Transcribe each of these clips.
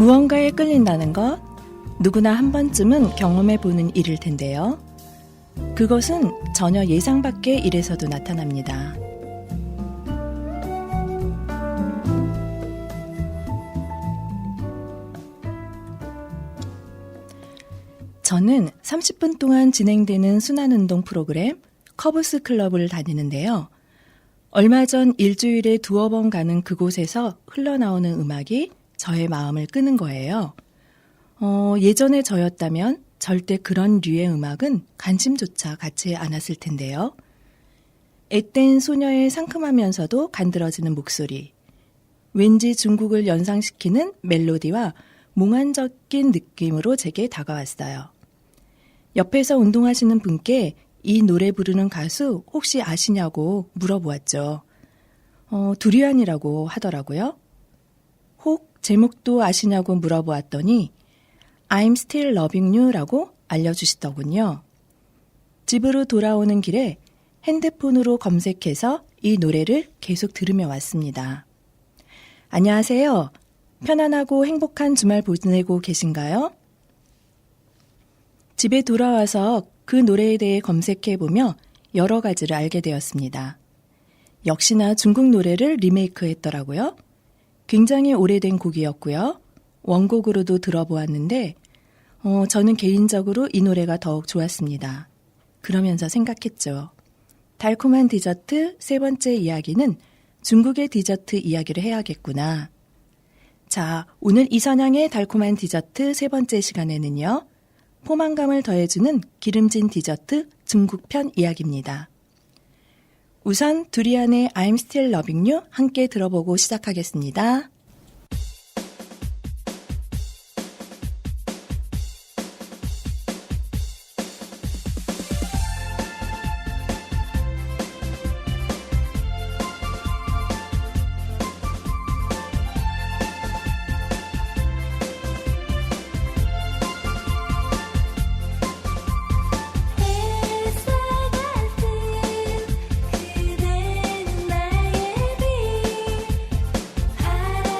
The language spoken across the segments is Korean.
무언가에 끌린다는 것, 누구나 한 번쯤은 경험해보는 일일 텐데요. 그것은 전혀 예상 밖의 일에서도 나타납니다. 저는 30분 동안 진행되는 순환운동 프로그램 커브스 클럽을 다니는데요. 얼마 전 일주일에 2번 가는 그곳에서 흘러나오는 음악이 저의 마음을 끄는 거예요. 예전에 저였다면 절대 그런 류의 음악은 관심조차 갖지 않았을 텐데요. 앳된 소녀의 상큼하면서도 간드러지는 목소리, 왠지 중국을 연상시키는 멜로디와 몽환적인 느낌으로 제게 다가왔어요. 옆에서 운동하시는 분께 이 노래 부르는 가수 혹시 아시냐고 물어보았죠. 두리안이라고 하더라고요. 혹 제목도 아시냐고 물어보았더니 I'm still loving you 라고 알려주시더군요. 집으로 돌아오는 길에 핸드폰으로 검색해서 이 노래를 계속 들으며 왔습니다. 안녕하세요. 편안하고 행복한 주말 보내고 계신가요? 집에 돌아와서 그 노래에 대해 검색해보며 여러 가지를 알게 되었습니다. 역시나 중국 노래를 리메이크했더라고요. 굉장히 오래된 곡이었고요. 원곡으로도 들어보았는데 저는 개인적으로 이 노래가 더욱 좋았습니다. 그러면서 생각했죠. 달콤한 디저트 세 번째 이야기는 중국의 디저트 이야기를 해야겠구나. 자, 오늘 이선양의 달콤한 디저트 세 번째 시간에는요. 포만감을 더해주는 기름진 디저트 중국편 이야기입니다. 우선 두리안의 I'm Still Loving You 함께 들어보고 시작하겠습니다. 햇살 같은 그댄 나의 빛 바람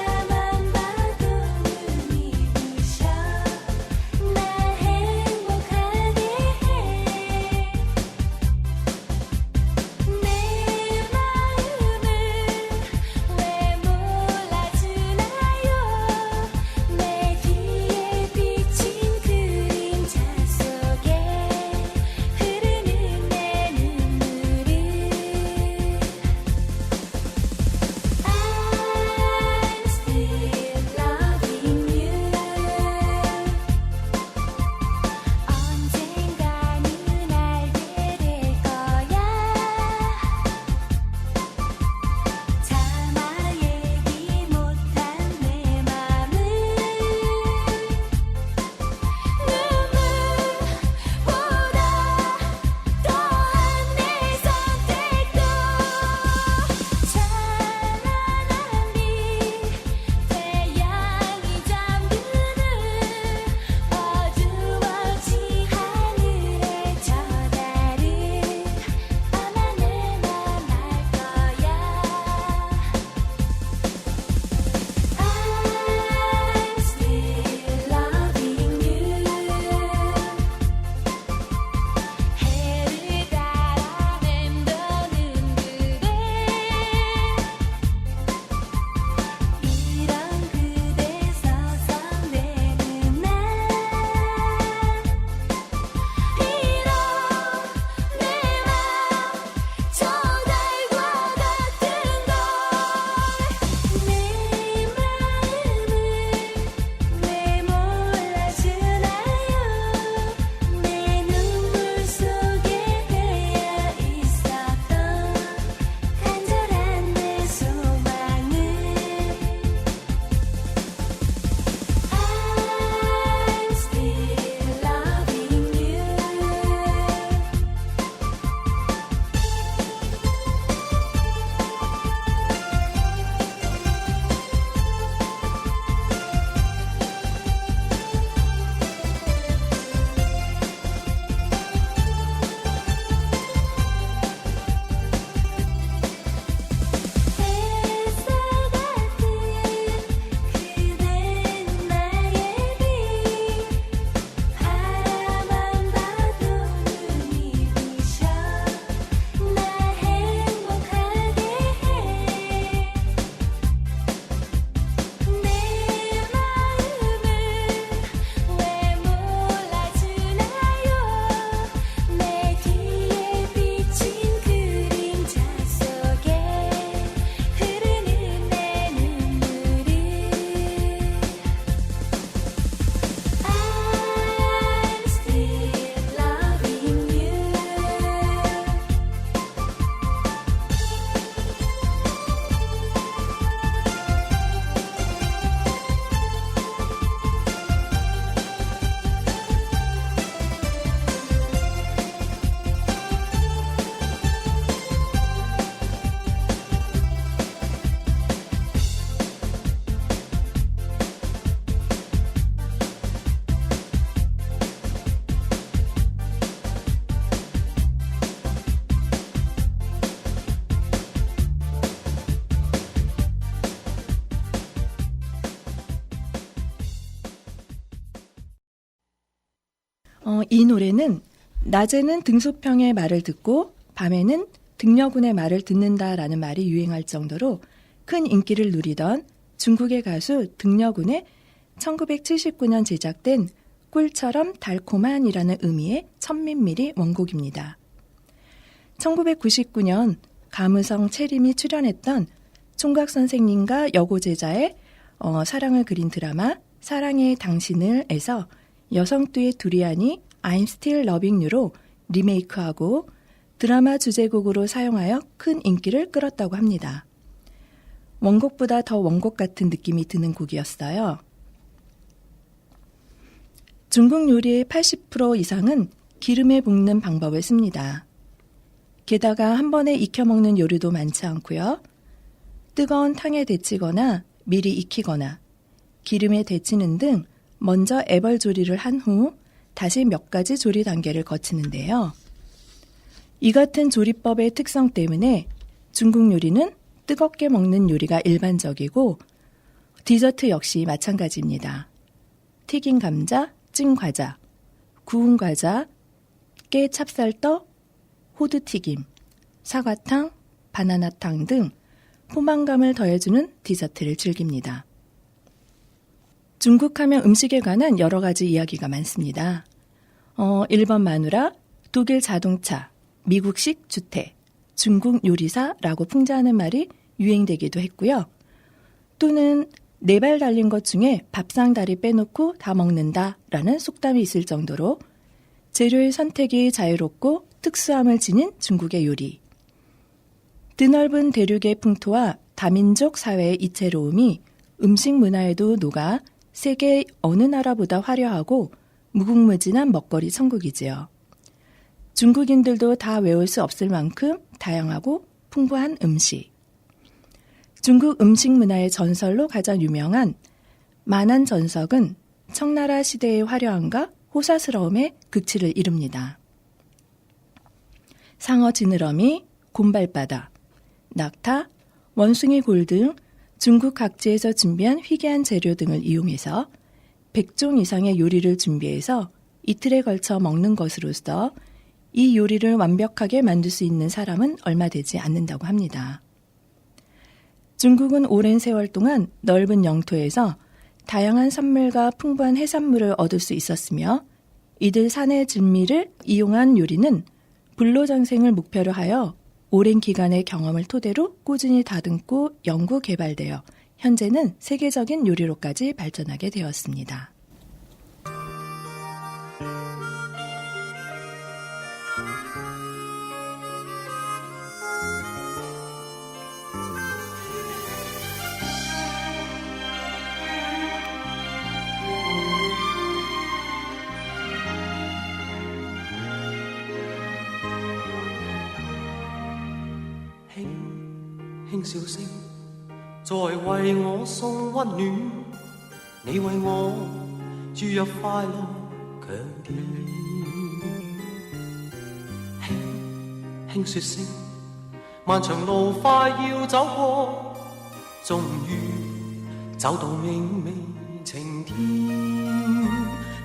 이 노래는 낮에는 등소평의 말을 듣고 밤에는 등려군의 말을 듣는다라는 말이 유행할 정도로 큰 인기를 누리던 중국의 가수 등려군의 1979년 제작된 꿀처럼 달콤한이라는 의미의 천민밀이 원곡입니다. 1999년 감우성 채림이 출연했던 총각선생님과 여고제자의 사랑을 그린 드라마 사랑의 당신을에서 여성두의 두리안이 I'm Still Loving You로 리메이크하고 드라마 주제곡으로 사용하여 큰 인기를 끌었다고 합니다. 원곡보다 더 원곡 같은 느낌이 드는 곡이었어요. 중국 요리의 80% 이상은 기름에 볶는 방법을 씁니다. 게다가 한 번에 익혀 먹는 요리도 많지 않고요. 뜨거운 탕에 데치거나 미리 익히거나 기름에 데치는 등 먼저 애벌 조리를 한 후 다시 몇 가지 조리 단계를 거치는데요. 이 같은 조리법의 특성 때문에 중국 요리는 뜨겁게 먹는 요리가 일반적이고 디저트 역시 마찬가지입니다. 튀긴 감자, 찐 과자, 구운 과자, 깨 찹쌀떡, 호두튀김, 사과탕, 바나나탕 등 포만감을 더해주는 디저트를 즐깁니다. 중국 하면 음식에 관한 여러 가지 이야기가 많습니다. 일본 마누라, 독일 자동차, 미국식 주택, 중국 요리사라고 풍자하는 말이 유행되기도 했고요. 또는 4발 달린 것 중에 밥상다리 빼놓고 다 먹는다라는 속담이 있을 정도로 재료의 선택이 자유롭고 특수함을 지닌 중국의 요리. 드넓은 대륙의 풍토와 다민족 사회의 이채로움이 음식 문화에도 녹아 세계 어느 나라보다 화려하고 무궁무진한 먹거리 천국이지요. 중국인들도 다 외울 수 없을 만큼 다양하고 풍부한 음식. 중국 음식 문화의 전설로 가장 유명한 만안전석은 청나라 시대의 화려함과 호사스러움의 극치를 이룹니다. 상어 지느러미, 곰발바다, 낙타, 원숭이 골 등 중국 각지에서 준비한 희귀한 재료 등을 이용해서 100종 이상의 요리를 준비해서 이틀에 걸쳐 먹는 것으로서 이 요리를 완벽하게 만들 수 있는 사람은 얼마 되지 않는다고 합니다. 중국은 오랜 세월 동안 넓은 영토에서 다양한 산물과 풍부한 해산물을 얻을 수 있었으며 이들 산의 진미를 이용한 요리는 불로장생을 목표로 하여 오랜 기간의 경험을 토대로 꾸준히 다듬고 연구 개발되어 현재는 세계적인 요리로까지 발전하게 되었습니다.輕笑聲在為我送溫暖，你為我注入快樂強電。輕輕說聲漫長路快要走過，終於走到明媚晴天，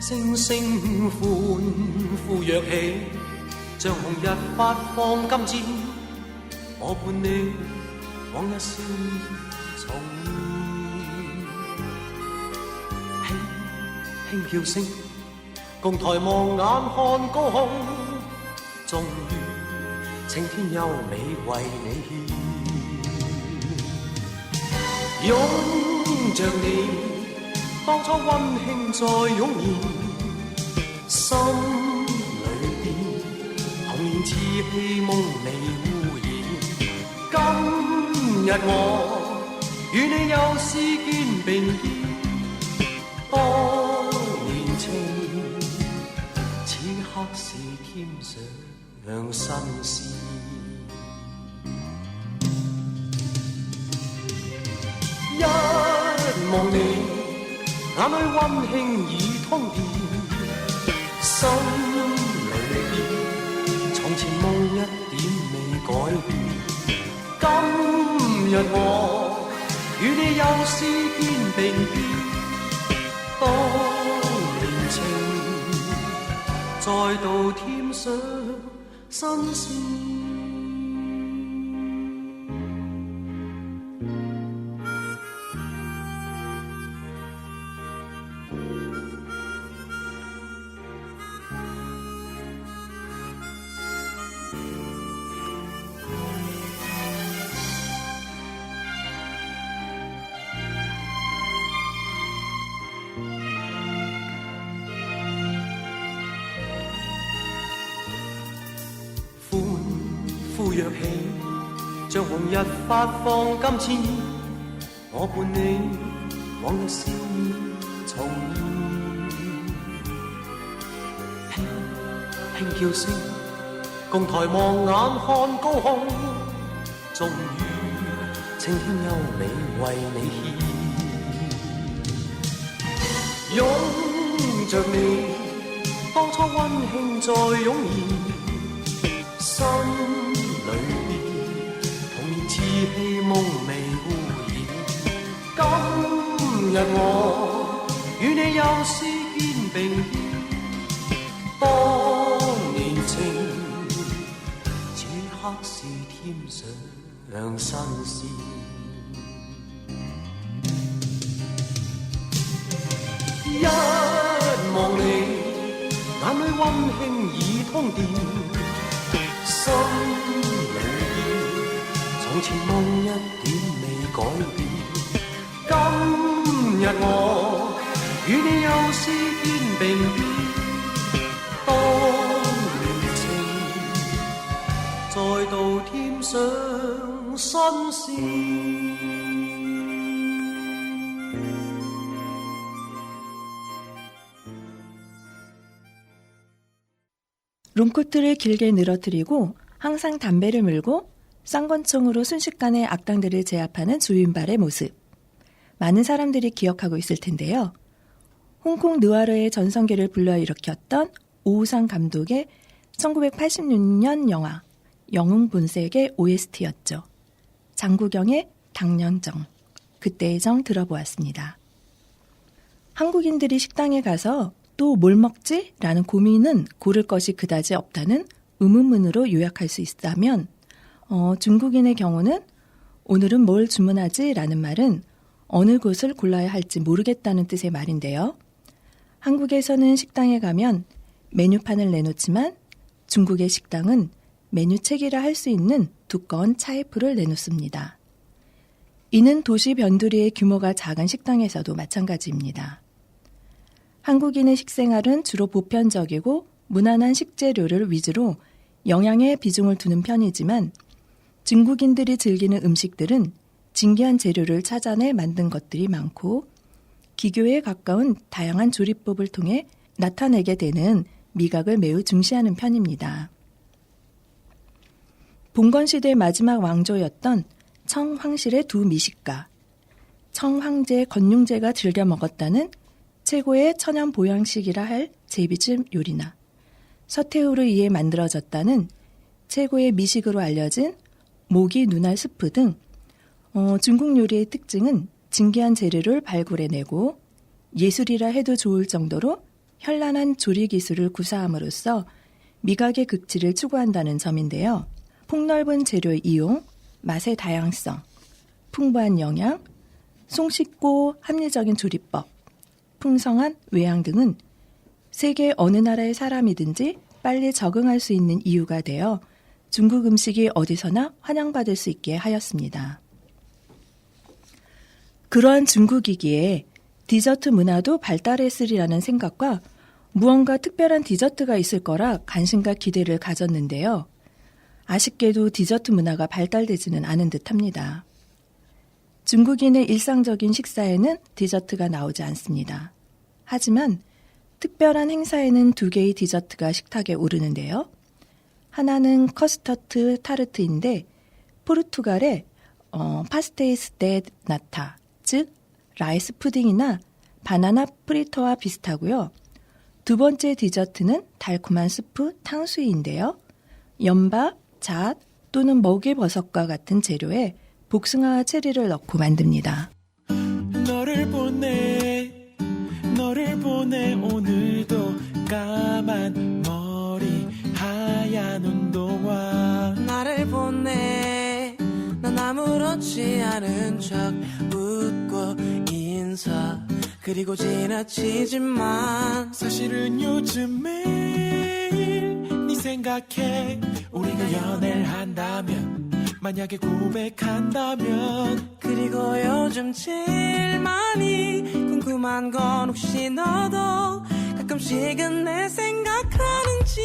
星星歡呼躍起，像紅日發放金箭，我伴你往日笑面重現，輕輕叫聲，共抬望眼看高空，終於青天優美為你獻，擁着你，當初溫馨再湧現，心裏邊童年稚氣夢未污染。今日我與你又試肩並肩，多年情，此刻是添上新鮮。一望你，眼裏溫馨已通電，心裏邊從前夢一點未改變。今日我與你又試肩並肩，當年情，再度添上新鮮。歡呼躍起，像紅日發放金箭，我伴你往日笑面重現，輕輕叫聲，共抬望眼看高空，終於青天優美為你獻，擁着你，當初溫馨再湧現。心裏邊童年稚氣夢未污染，今日我與你又是肩並肩，當年情此刻是添上新鮮，一望你眼裏溫馨已通電，心裏邊從前夢一點未改變，今日我與你又是肩並肩，當年情再度添上新鮮。롱코트를 길게 늘어뜨리고 항상 담배를 물고 쌍권총으로 순식간에 악당들을 제압하는 주인발의 모습. 많은 사람들이 기억하고 있을 텐데요. 홍콩 느와르의 전성기를 불러일으켰던 오우상 감독의 1986년 영화 영웅본색의 OST였죠. 장구경의 당년정, 그때의 정 들어보았습니다. 한국인들이 식당에 가서 또 뭘 먹지? 라는 고민은 고를 것이 그다지 없다는 의문문으로 요약할 수 있다면 중국인의 경우는 오늘은 뭘 주문하지? 라는 말은 어느 곳을 골라야 할지 모르겠다는 뜻의 말인데요. 한국에서는 식당에 가면 메뉴판을 내놓지만 중국의 식당은 메뉴책이라 할 수 있는 두꺼운 차이프를 내놓습니다. 이는 도시 변두리의 규모가 작은 식당에서도 마찬가지입니다. 한국인의 식생활은 주로 보편적이고 무난한 식재료를 위주로 영양에 비중을 두는 편이지만 중국인들이 즐기는 음식들은 진귀한 재료를 찾아내 만든 것들이 많고 기교에 가까운 다양한 조리법을 통해 나타내게 되는 미각을 매우 중시하는 편입니다. 봉건시대의 마지막 왕조였던 청황실의 두 미식가, 청황제, 건륭제가 즐겨 먹었다는 최고의 천연 보양식이라 할 제비찜 요리나 서태후를 의해 만들어졌다는 최고의 미식으로 알려진 모기 눈알 스프 등 중국 요리의 특징은 진귀한 재료를 발굴해내고 예술이라 해도 좋을 정도로 현란한 조리 기술을 구사함으로써 미각의 극치를 추구한다는 점인데요. 폭넓은 재료 이용, 맛의 다양성, 풍부한 영양, 손쉽고 합리적인 조리법, 풍성한 외양 등은 세계 어느 나라의 사람이든지 빨리 적응할 수 있는 이유가 되어 중국 음식이 어디서나 환영받을 수 있게 하였습니다. 그러한 중국이기에 디저트 문화도 발달했으리라는 생각과 무언가 특별한 디저트가 있을 거라 관심과 기대를 가졌는데요. 아쉽게도 디저트 문화가 발달되지는 않은 듯합니다. 중국인의 일상적인 식사에는 디저트가 나오지 않습니다. 하지만 특별한 행사에는 2개의 디저트가 식탁에 오르는데요. 하나는 커스터트 타르트인데 포르투갈의 파스테이스 데 나타, 즉 라이스 푸딩이나 바나나 프리터와 비슷하고요. 두 번째 디저트는 달콤한 스프 탕수이인데요. 연밥, 잣 또는 먹이버섯과 같은 재료에 복숭아와 체리를 넣고 만듭니다. 너를 보내 오늘도 까만 아는 척 웃고 인사 그리고 지나치지만 사실은 요즘 매일 네 생각해. 우리가 연애를 한다면, 만약에 고백한다면, 그리고 요즘 제일 많이 궁금한 건 혹시 너도 가끔씩은 내 생각하는지.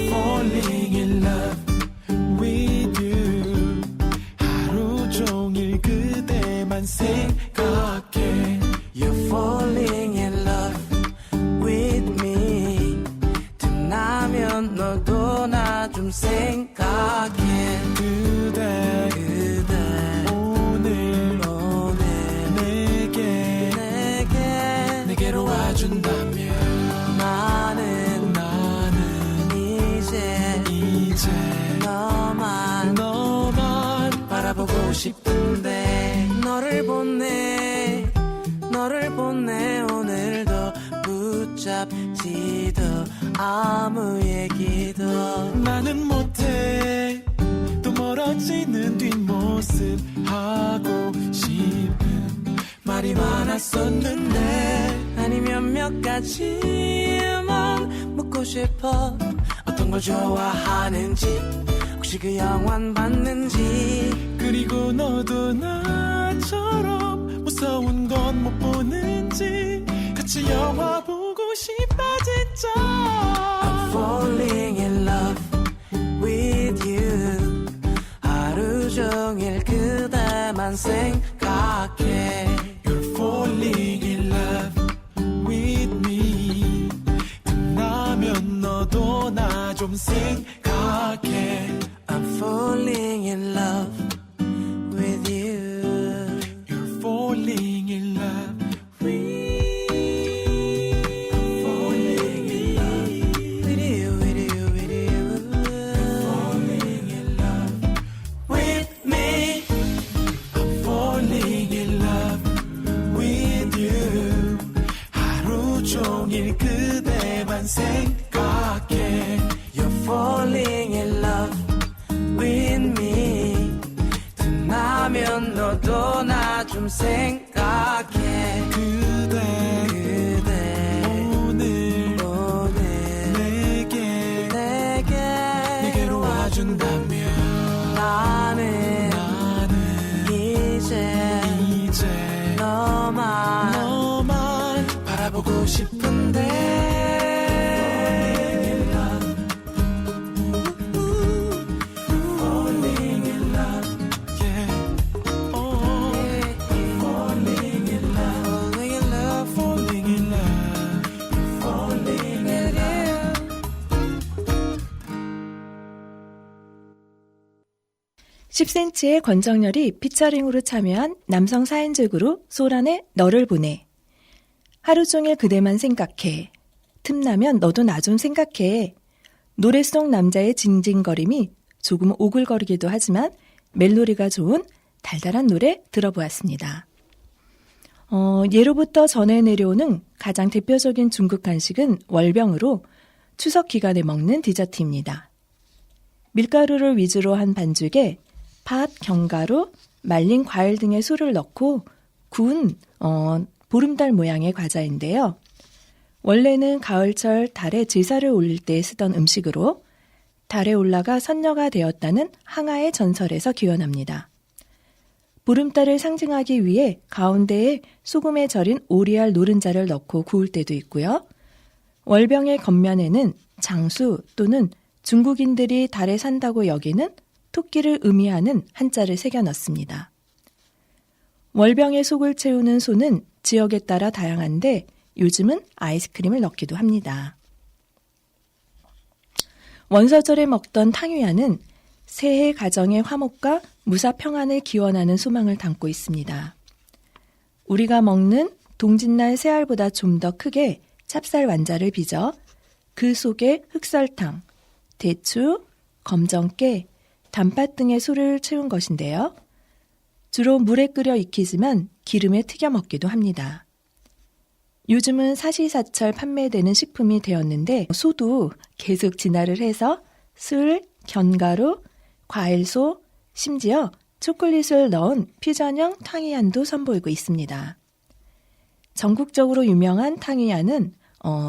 Falling in love with you. 하루 종일 그대만 생각해. You're falling in love with me. 틈나면 너도 나 좀 생각해. 그대 오늘 내게로 와준다면 나는 이제 너만 바라보고 싶은데 너를 보내 오늘도 붙잡지도 아무 얘기도 나는 못해. 또 멀어지는 뒷모습 하고 싶은 말이 많았었는데, 아니면 몇 가지만 묻고 싶어. 어떤 걸 좋아하는지, 혹시 그 영화는 봤는지, 그리고 너도 나처럼 무서운 건 못 보는지, 같이 영화 보고 싶다 진짜. I'm falling in love with you. 하루 종일 그대만 생각해. You're falling in love with me. 틈나면 너도 나 좀 생각해. I'm falling in love with you. You're falling in love with 종일 그대만 생각해. You're falling in love with me. 틈나면 너도 나 좀 생각해. 그대 오늘 내게로 와준다면 나는 이제 너만 바라보고 싶은데. 십 10cm의 권정열이 피처링으로 참여한 남성 4인조 그룹 소란의 너를 보내. 하루 종일 그대만 생각해. 틈나면 너도 나 좀 생각해. 노래 속 남자의 징징거림이 조금 오글거리기도 하지만 멜로디가 좋은 달달한 노래 들어보았습니다. 예로부터 전해 내려오는 가장 대표적인 중국 간식은 월병으로 추석 기간에 먹는 디저트입니다. 밀가루를 위주로 한 반죽에 팥, 견과류, 말린 과일 등의 술을 넣고 구운 보름달 모양의 과자인데요. 원래는 가을철 달에 제사를 올릴 때 쓰던 음식으로 달에 올라가 선녀가 되었다는 항아의 전설에서 기원합니다. 보름달을 상징하기 위해 가운데에 소금에 절인 오리알 노른자를 넣고 구울 때도 있고요. 월병의 겉면에는 장수 또는 중국인들이 달에 산다고 여기는 토끼를 의미하는 한자를 새겨 넣습니다. 월병의 속을 채우는 소는 지역에 따라 다양한데 요즘은 아이스크림을 넣기도 합니다. 원서절에 먹던 탕유야는 새해 가정의 화목과 무사 평안을 기원하는 소망을 담고 있습니다. 우리가 먹는 동짓날 새알보다 좀 더 크게 찹쌀 완자를 빚어 그 속에 흑설탕, 대추, 검정깨, 단팥 등의 소를 채운 것인데요. 주로 물에 끓여 익히지만 기름에 튀겨 먹기도 합니다. 요즘은 사시사철 판매되는 식품이 되었는데 소도 계속 진화를 해서 술, 견과류, 과일소, 심지어 초콜릿을 넣은 퓨전형 탕이안도 선보이고 있습니다. 전국적으로 유명한 탕이안은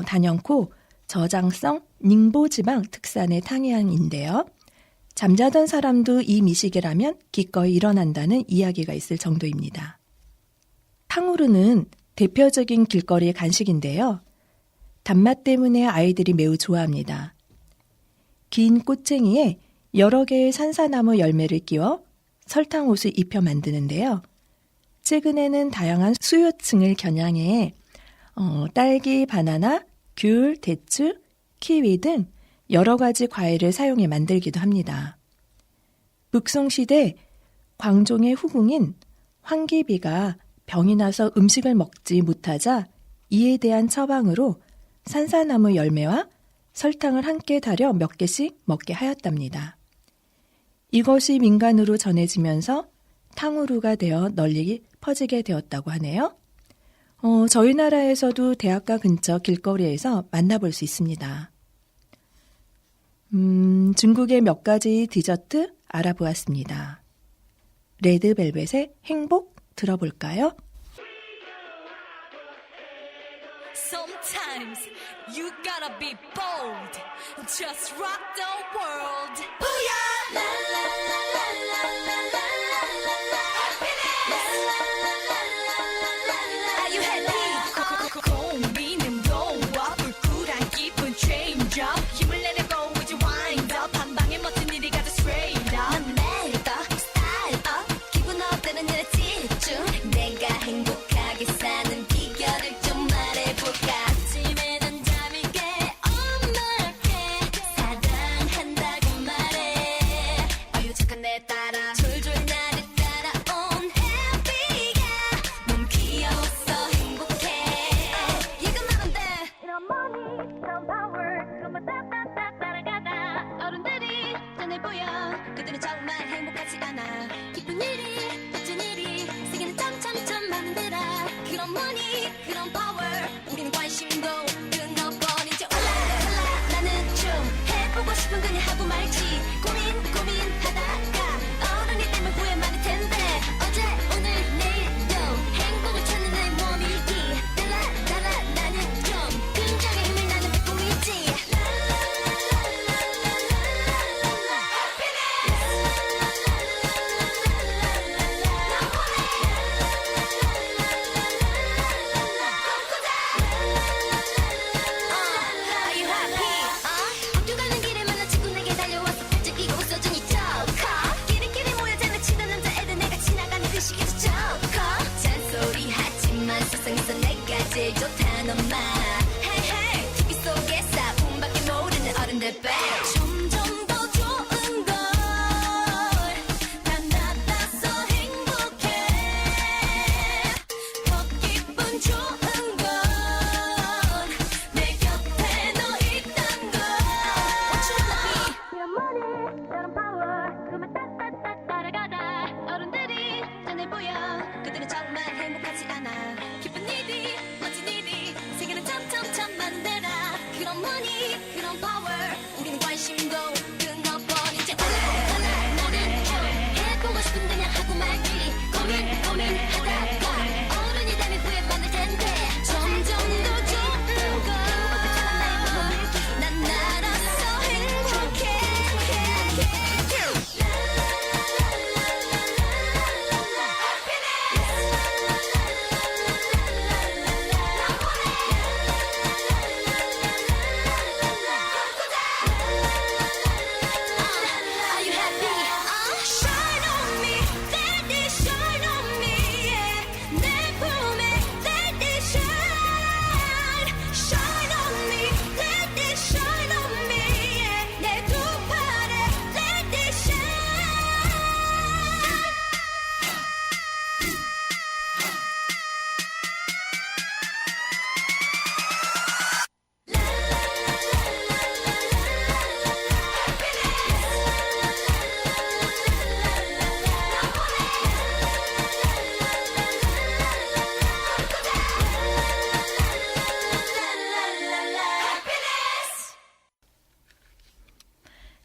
단연코 저장성 닝보지방 특산의 탕이안인데요. 잠자던 사람도 이 미식이라면 기꺼이 일어난다는 이야기가 있을 정도입니다. 탕후루는 대표적인 길거리 간식인데요. 단맛 때문에 아이들이 매우 좋아합니다. 긴 꽃쟁이에 여러 개의 산사나무 열매를 끼워 설탕옷을 입혀 만드는데요. 최근에는 다양한 수요층을 겨냥해 딸기, 바나나, 귤, 대추, 키위 등 여러 가지 과일을 사용해 만들기도 합니다. 북송시대 광종의 후궁인 황기비가 병이 나서 음식을 먹지 못하자 이에 대한 처방으로 산사나무 열매와 설탕을 함께 달여 몇 개씩 먹게 하였답니다. 이것이 민간으로 전해지면서 탕후루가 되어 널리 퍼지게 되었다고 하네요. 저희 나라에서도 대학가 근처 길거리에서 만나볼 수 있습니다. 중국의 몇 가지 디저트 알아보았습니다. 레드벨벳의 행복 들어볼까요? Sometimes you gotta be bold. Just rock the world. Booyah! La la la la la la la la la. Happiness! La la la la la la la. Are you happy? 고민은 너와 불굴한 기분 change up. 힘을 내려고 이제 wind up. 한 방에 멋진 일이 가자 straight up. 넌 내리다 style up. 기분 업되는 일에 집중. 내가 행복하게 사는 비결을 좀 말해볼까. 아침에 난 잠이 깨 엄마께 사랑한다고 말해. 어유 잠깐 내 따라 졸졸 나를 따라온 happy가 너무 귀여웠어 행복해. 이것만 돼. 이런 money 이런 power 그것만 따따따 따라가다. 어른들이 전해 보여 그들은 정말 행복하지 않아. 기쁜 일이 멋진 일이 세계는 점점점 많은데라. 그런 money 그런 power 우리는 관심도 끊어버린 지 올라 나는 좀 해보고 싶은 그냥 하고 말지. 고민하다가 어른이 되면 후회 많을 텐데. 어제 오늘 내일도 행복을 찾는 나의 몸이기. 달라 나는 좀 긍정의 힘을 나는 뿐이지. Are you happy? 학교 가는 길에 만난 친구 내게 달려와서 반짝이고 웃어주니 좋고. 끼리끼리 모여 장난치던 남자애들 내가 지나가는 그 시기도 좋고. 잔소리 하지만 세상에서 내가 제일 좋다는 말. Hey hey TV 속에 사품밖에 모르는 어른들 배. 점점 더 좋은 걸 난 나타서 행복해. 더 기분 좋은 건 내 곁에 너 있단 걸. What you wanna be? 이런 money 이런 power 그만 따따따 따라가다. 어른들이 전해 보여 그들은 정말 행복하지 않아. 기쁜 일이 멋진 일이 세계는 점점점 만들어. 그런 money 그런 power 우리는 관심도 끊어버린 지 올라 나는 좀 해보고 싶은 그냥 하고 말지. 고민하다가 어른이 되면 후회 많을 텐데. 점점 더 좋은 걸난 알아서 행복해. Are you happy? Shine on me, let it shine on me. Yeah. 내 품에 let it shine. Shine on me, let it shine on me. Yeah. 내 두 팔에 let it shine.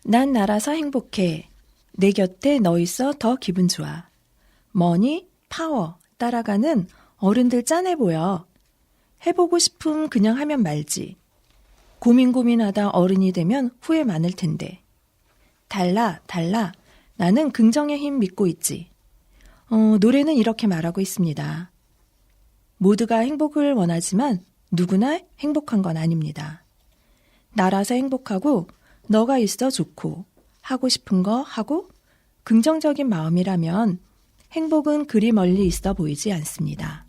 난 알아서 행복해. 내 곁에 너 있어 더 기분 좋아. 머니, 파워 따라가는 어른들 짠해 보여. 해보고 싶음 그냥 하면 말지. 고민하다 어른이 되면 후회 많을 텐데. 달라. 나는 긍정의 힘 믿고 있지. 노래는 이렇게 말하고 있습니다. 모두가 행복을 원하지만 누구나 행복한 건 아닙니다. 나라서 행복하고 너가 있어 좋고 하고 싶은 거 하고 긍정적인 마음이라면 행복은 그리 멀리 있어 보이지 않습니다.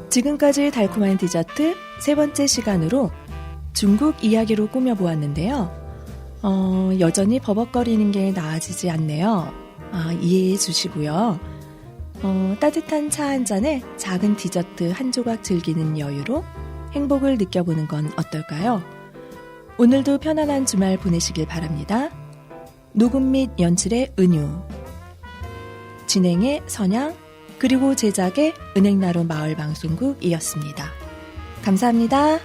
지금까지 달콤한 디저트 세 번째 시간으로 중국 이야기로 꾸며보았는데요. 여전히 버벅거리는 게 나아지지 않네요. 이해해 주시고요. 따뜻한 차 한 잔에 작은 디저트 한 조각 즐기는 여유로 행복을 느껴보는 건 어떨까요? 오늘도 편안한 주말 보내시길 바랍니다. 녹음 및 연출의 은유, 진행의 선양, 그리고 제작의 은행나루 마을방송국이었습니다. 감사합니다.